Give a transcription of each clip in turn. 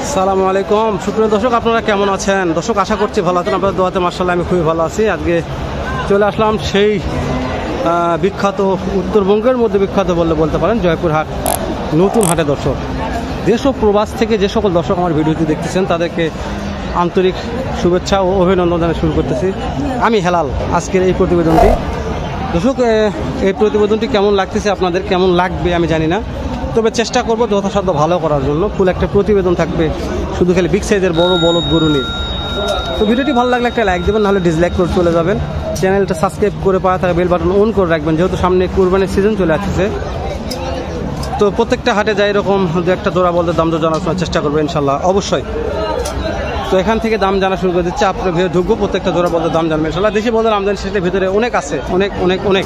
আসসালামু আলাইকুম সুপ্রিয় দর্শক, আপনারা কেমন আছেন? দর্শক আশা করছি ভালো আছেন। আপনাদের দোয়াতে মাশাআল্লাহ আমি খুবই ভালো আছি। আজকে চলে আসলাম সেই বিখ্যাত উত্তরবঙ্গের মধ্যে বিখ্যাত বলতে পারেন জয়পুর হাট, নতুন হাটে। দর্শক দেশ ও প্রবাস থেকে যে সকল দর্শক আমার ভিডিওটি দেখতেছেন তাদেরকে আন্তরিক শুভেচ্ছা ও অভিনন্দন জানিয়ে শুরু করতেছি। আমি হেলাল। আজকের এই প্রতিবেদনটি দর্শক, এই প্রতিবেদনটি কেমন লাগতেছে, আপনাদের কেমন লাগবে আমি জানি না, তবে চেষ্টা করবো যথাসাধ্য ভালো করার জন্য। ফুল একটা প্রতিবেদন থাকবে শুধু খালি বিগ সাইজের বড় বলদ গরু নিয়ে। তো ভিডিওটি ভালো লাগলে একটা লাইক দেবেন, নাহলে ডিসলাইক করে চলে যাবেন। চ্যানেলটা সাবস্ক্রাইব করে পাওয়া থাকে বেল বাটন অন করে রাখবেন, যেহেতু সামনে কুরবানির সিজন চলে আসছে। তো প্রত্যেকটা হাটে যাই এরকম দু একটা জোড়া বলতে দাম দর জানার চেষ্টা করবো ইনশাল্লাহ, অবশ্যই। তো এখান থেকে দাম জানা শুরু করে দিচ্ছে, আপনার ভিতরে ঢুকবো, প্রত্যেকটা জোড়া বলতে দাম জানবেন ইনশাল্লাহ। দেশি বলতে আমদানি সেটার ভিতরে অনেক আছে, অনেক অনেক অনেক।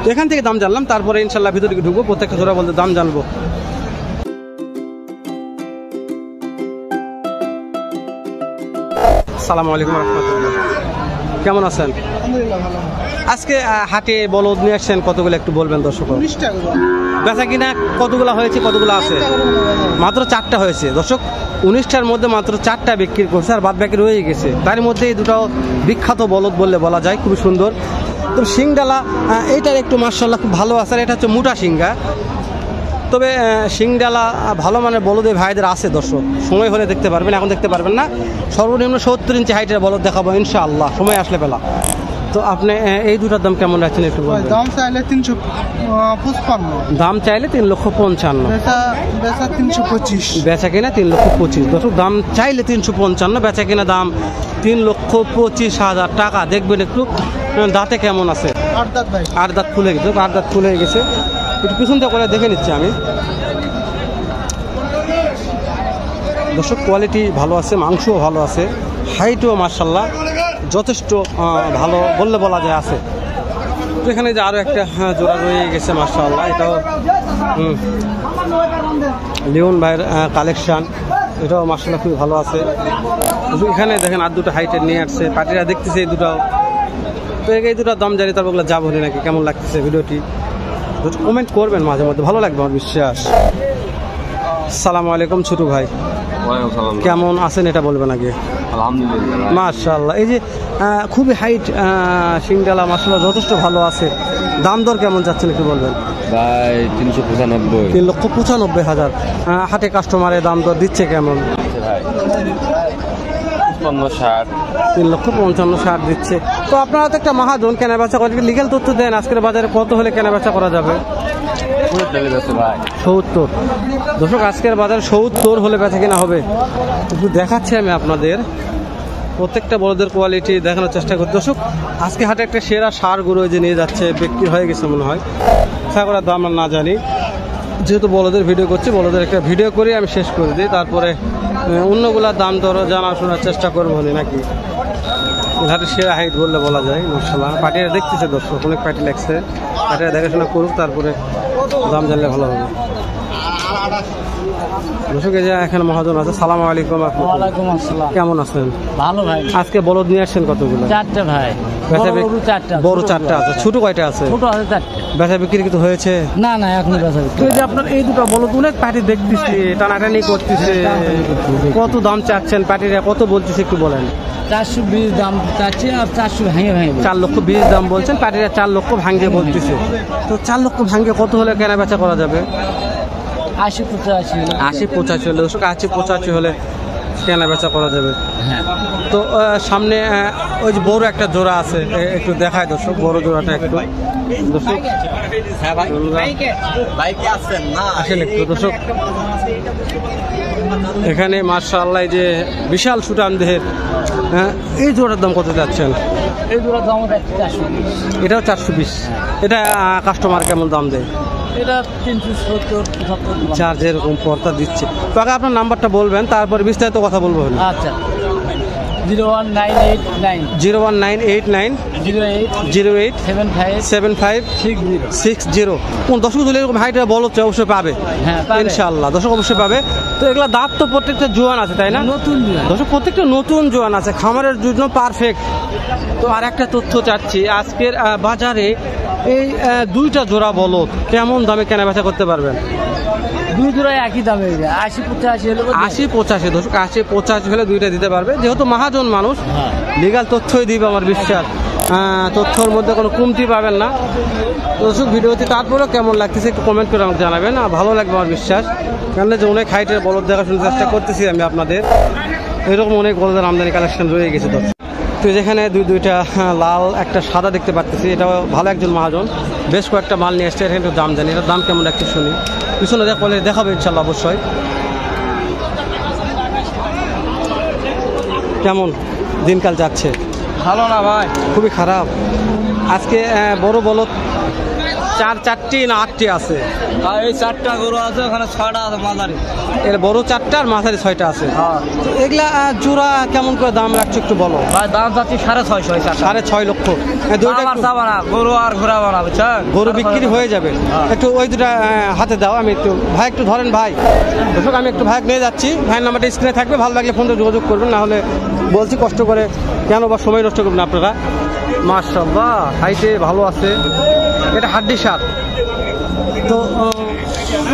তো এখান থেকে দাম জানলাম, তারপরে ইনশাল্লাহ ভিতরে ঢুকবো, প্রত্যেকটা জোড়া বলতে দাম জানবো। আসসালামু আলাইকুম রহমতুল্লাহ, কেমন আছেন? আজকে হাটে বলদ নিয়ে আসছেন কতগুলো একটু বলবেন দর্শক? বেচা কিনা কতগুলো হয়েছে, কতগুলো আছে? মাত্র 4টা হয়েছে দর্শক। 19টার মধ্যে মাত্র 4টা বিক্রি করছে, আর বাদ বাকি রয়ে গেছে। তার মধ্যে এই দুটো বিখ্যাত বলদ বললে বলা যায়, খুবই সুন্দর। তো শিংডালা এইটার একটু মাশাআল্লাহ খুব ভালো আছে, আর এটা হচ্ছে মোটা শিংগা। তবে শিংডালা ভালো মানের বলদের ভাইদের আছে দর্শক, সময় হলে দেখতে পারবেন, এখন দেখতে পারবেন না। সর্বনিম্ন 70 ইঞ্চি হাইটের বলদ দেখাবো ইনশাআল্লাহ, সময় আসলে পেলা। তো আপনি এই দুটার দাম কেমন রাখছেন একটু বলবেন? দাম চাইলে 355, দাম চাইলে 3,55,000, বেচা 325, বেচা কিনা 3,25,000 দর্শক। দাম চাইলে 355, বেচা কিনা দাম 3,25,000 টাকা। দেখবেন একটু দাঁতে কেমন আছে, 8 দাঁত ভাই, 8 দাঁত খুলে গেছে, 8 দাঁত খুলে গেছে। একটু পিছনটা করে দেখে নিচ্ছি আমি দর্শক। কোয়ালিটি ভালো আছে, মাংসও ভালো আছে, হাইটও মাশাআল্লাহ যথেষ্ট ভালো বললে বলা যায় আছে। তো এখানে যে আরও একটা জোড়া রয়ে গেছে মাশাআল্লাহ, এটাও লিওন ভাইয়ের কালেকশান, এটাও মাশাআল্লাহ খুবই ভালো আছে। এখানে দেখেন আর দুটো হাইটের নিয়ে আসছে, পার্টিরা দেখতেছে এই দুটাও। তো এই দুটার দাম জানি, তারপর যাবো নাকি কেমন লাগতেছে ভিডিওটি কমেন্ট করবেন মাঝে মধ্যে, ভালো লাগবে আমার বিশ্বাস। আসসালামু আলাইকুম ছোটু ভাই, কেমন আছেন এটা বলবেন আগে? আলহামদুলিল্লাহ মাশাআল্লাহ। এই যে খুবই হাইট শিংডালা মাশাআল্লাহ যথেষ্ট ভালো আছে। দাম দর কেমন যাচ্ছেন একটু বলবেন? ভাই 395, 3,95,000। হাটে কাস্টমারের দাম দর দিচ্ছে কেমন? ভাই 55, 3,55,000 দিচ্ছে। তো আপনারা তো একটা মহাজন, কেনা বেচা করে লিগ্যাল তথ্য দেন, আজকের বাজারে কত হলে কেনা বেচা করা যাবে? ভাই 70 দর্শক, আজকের বাজারে 70 হলে বেচা কিনা হবে। একটু দেখাচ্ছি আমি আপনাদের প্রত্যেকটা বলদের কোয়ালিটি দেখানোর চেষ্টা করি দর্শক। আজকে হাটে একটা সেরা সার গরু যে নিয়ে যাচ্ছে, বিক্রি হয়ে গেছে মনে হয়, করার দাম আমরা না জানি। যেহেতু বলদের ভিডিও করছি, বলদের একটা ভিডিও করে আমি শেষ করে দিই, তারপরে অন্যগুলার দাম দর জানাশোনার চেষ্টা করবো নাকি। হাটের সেরা হাইট বললে বলা যায় মাশাআল্লাহ। পার্টিরা দেখতেছে দর্শক, অনেক পার্টি লাগছে, পার্টিরা দেখাশোনা করুক, তারপরে দাম জানলে ভালো হবে দর্শক। এই যে এখানে মহাজন আছে। সালাম আলাইকুম। ওয়ালাইকুম আসসালাম, কেমন আছেন? ভালো ভাই। আজকে বলদ নিয়ে আসছেন কতগুলো? 4টা ভাই, বড় 4টা আছে, ছোট কয়টা আছে? ছোট আছে 4টা। বেচা বিক্রি কিন্তু হয়েছে? না না, এখনো বেচা বিক্রি। তো এই যে আপনার এই দুটো বলদ অনেক পার্টি দেখতেছি, টানাটানি করতেছে, কত দাম চাচ্ছেন? পার্টিরা কত বলতেছে একটু বলেন? 420 দাম চাচ্ছে, আর 400 ভেঙে ভেঙে 4,20,000 দাম বলছেন, পার্টিরা 4 লক্ষ ভাঙ্গে বলতেছে। তো 4 লক্ষ ভাঙ্গে কত হলে কেনা বেচা করা যাবে? 80-85, 80-85 হলে দর্শক, 80-85 হলে কেনা বেচা করা যাবে। হ্যাঁ। তো সামনে ওই যে বড় একটা জোড়া আছে, একটু দেখায় দর্শক বড় জোড়াটা একটু দর্শক। আসেন একটু দর্শক। এখানে মাশাআল্লাহ যে বিশাল সুটান দেহের, এই জোড়ার দাম কত যাচ্ছেন? এই জোড়ার দাম 420। এটাও 420। এটা কাস্টমার কেমন দাম দেয়? এটা 370-75। চার যেরকম পর্দা দিচ্ছে। তো আগে আপনার নাম্বারটা বলবেন, তারপরে বিস্তারিত কথা বলবো। আচ্ছা, 01989 01989 08 7560। কোন দর্শক দলের এরকম হাইটের বল হচ্ছে অবশ্যই পাবে, ইনশাআল্লাহ দর্শক অবশ্যই পাবে। তো এগুলো দাঁত তো প্রত্যেকটা জোয়ান আছে তাই না? নতুন দর্শক প্রত্যেকটা নতুন জোয়ান আছে, খামারের জন্য পারফেক্ট। তো আর একটা তথ্য চাচ্ছি, আজকের বাজারে এই দুইটা জোড়া বলদ কেমন দামে কেনা বেচা করতে পারবেন? দুই জোড়ায় একই দামে 80-85 হলে 80-85 দর্শক 80-85 হলে দুইটা দিতে পারবে, যেহেতু মহাজন মানুষ লিগাল তথ্যই দিবে আমার বিশ্বাস, তথ্যর মধ্যে কোনো কমতি পাবেন না। দর্শক ভিডিওটি তারপরেও কেমন লাগতেছে একটু কমেন্ট করে আমাকে জানাবেন, ভালো লাগবে আমার বিশ্বাস, কেননা যে অনেক হাইটের বলদ দেখাশোনার চেষ্টা করতেছি আমি আপনাদের, এরকম অনেক বলদের আমদানি কালেকশন রয়ে গেছে দর্শক। তো যেখানে দুইটা লাল একটা সাদা দেখতে পাচ্ছি, এটাও ভালো একজন মহাজন, বেশ কয়েকটা মাল নিয়ে এসছে, এখানে একটু দাম জানি, এটার দাম কেমন একটু শুনি, পিছনে দেখলে দেখাবে ইনশাল্লাহ অবশ্যই। কেমন দিনকাল যাচ্ছে? ভালো না ভাই, খুবই খারাপ। আজকে বড় বলদ চারটি না 8টি আছে? এই 4টা গরু আছে, ওখানে 6টা আছে মাঝারি, এর বড় 4টা আর মাঝারি 6টা আছে। তো এগুলা জোড়া কেমন করে দাম রাখছো একটু বলো। ভাই দাম চাচ্ছি 6.5 6.5 লক্ষ। দুইটা গরু আর ঘোরা বানাবে, গরু বিক্রি হয়ে যাবে। একটু ওই দুটা হাতে দাও, আমি একটু ভাই একটু ধরেন ভাই। দর্শক আমি একটু ভাই নিয়ে যাচ্ছি, ভাইয়ের নাম্বারটা স্ক্রিনে থাকবে, ভালো লাগলে ফোনটা যোগাযোগ করবেন, না হলে বলছি কষ্ট করে কেন বা সময় নষ্ট করবেন আপনারা। মাশাআল্লাহ হাইটে ভালো আছে, এটা হাড্ডি সার। তো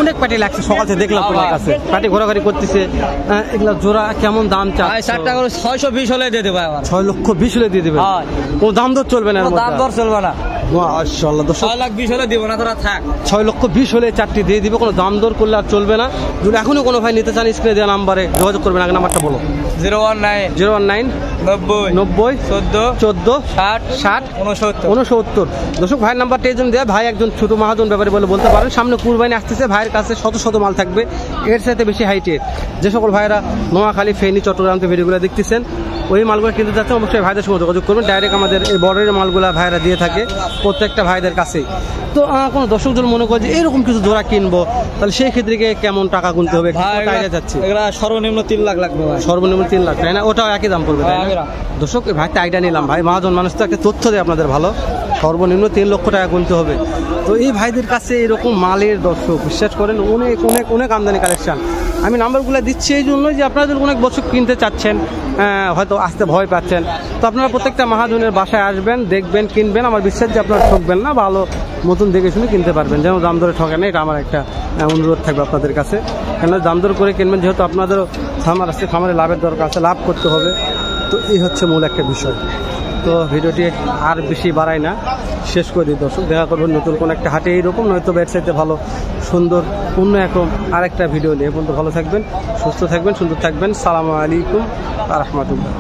অনেক পাটি লাগছে, সকাল থেকে দেখলাম তোমার কাছে পাটি ঘোরাঘুরি করতেছে, এগুলা জোড়া কেমন দাম চায়? 4টা গরু 620 হলে দিয়ে দেবো, 6,20,000 হলে দিয়ে দেবে, কোনো দাম দর চলবে না? দাম দর চলবে না। মাশাআল্লাহ দর্শক 6,20,000 হলে দিব না, তোরা থাক। 6,20,000 হলে 4টি দিয়ে দিবে, কোনো দাম দর করলে আর চলবে না। যদি এখনো কোনো ভাই নিতে চান স্ক্রিনে দেওয়া নাম্বারে যোগাযোগ করবেন। আগে নাম্বারটা বলো। 019 019 90 14 60 69। দর্শক ভাইয়ের নাম্বারটা এই জন্য দেওয়া, ভাই একজন ছোট মহাজন ব্যাপারে বলে বলতে পারেন, সামনে কুরবানি আসতেছে, ভাইয়ের কাছে শত শত মাল থাকবে, এর সাথে বেশি হাইটের। যে সকল ভাইয়েরা নোয়াখালী, ফেনী, চট্টগ্রাম থেকে ভিডিওগুলো দেখতেছেন, ওই মালগুলো কিনতে যাচ্ছেন, অবশ্যই ভাইদের সঙ্গে যোগাযোগ করবেন। ডাইরেক্ট আমাদের এই বর্ডারের মালগুলা ভাইয়েরা দিয়ে থাকে প্রত্যেকটা ভাইদের কাছে। তো কোনো দর্শকজন মনে করে যে এরকম কিছু জোড়া কিনবো, তাহলে সেই ক্ষেত্রে কেমন টাকা গুনতে হবে যাচ্ছে? এগুলা সর্বনিম্ন 3 লাখ লাগবে ভাই। সর্বনিম্ন 3 লাখ, তাই না? ওটাও একই দাম পড়বে, তাই না? দর্শক ভাই আইডিয়া নিলাম, ভাই মহাজন মানুষ তো একটা তথ্য দেয় আপনাদের ভালো, সর্বনিম্ন 3 লক্ষ টাকা গুনতে হবে। তো এই ভাইদের কাছে এরকম মালের দর্শক বিশ্বাস করেন অনেক অনেক অনেক আমদানি কালেকশন। আমি নাম্বারগুলো দিচ্ছি এই জন্যই যে আপনারা যদি অনেক বছর কিনতে চাচ্ছেন, হয়তো আসতে ভয় পাচ্ছেন, তো আপনারা প্রত্যেকটা মহাজনের বাসায় আসবেন, দেখবেন, কিনবেন, আমার বিশ্বাস যে আপনারা ঠকবেন না, ভালো মতন দেখে শুনে কিনতে পারবেন, যেন দাম দরে ঠকে না। এটা আমার একটা অনুরোধ থাকবে আপনাদের কাছে, কেন দাম দর করে কিনবেন, যেহেতু আপনাদেরও খামার আসছে, খামারে লাভের দরকার আছে, লাভ করতে হবে। তো এই হচ্ছে মূল একটা বিষয়। তো ভিডিওটি আর বেশি বাড়াই না, শেষ করে দিই দর্শক। দেখা করবেন নতুন কোনো একটা হাটে এইরকম, নয়তো ওয়েবসাইটে ভালো সুন্দর অন্য রকম আরেকটা ভিডিও নিয়ে। পর্যন্ত ভালো থাকবেন, সুস্থ থাকবেন, সুন্দর থাকবেন। সালামু আলাইকুম ওয়া রাহমাতুল্লাহ।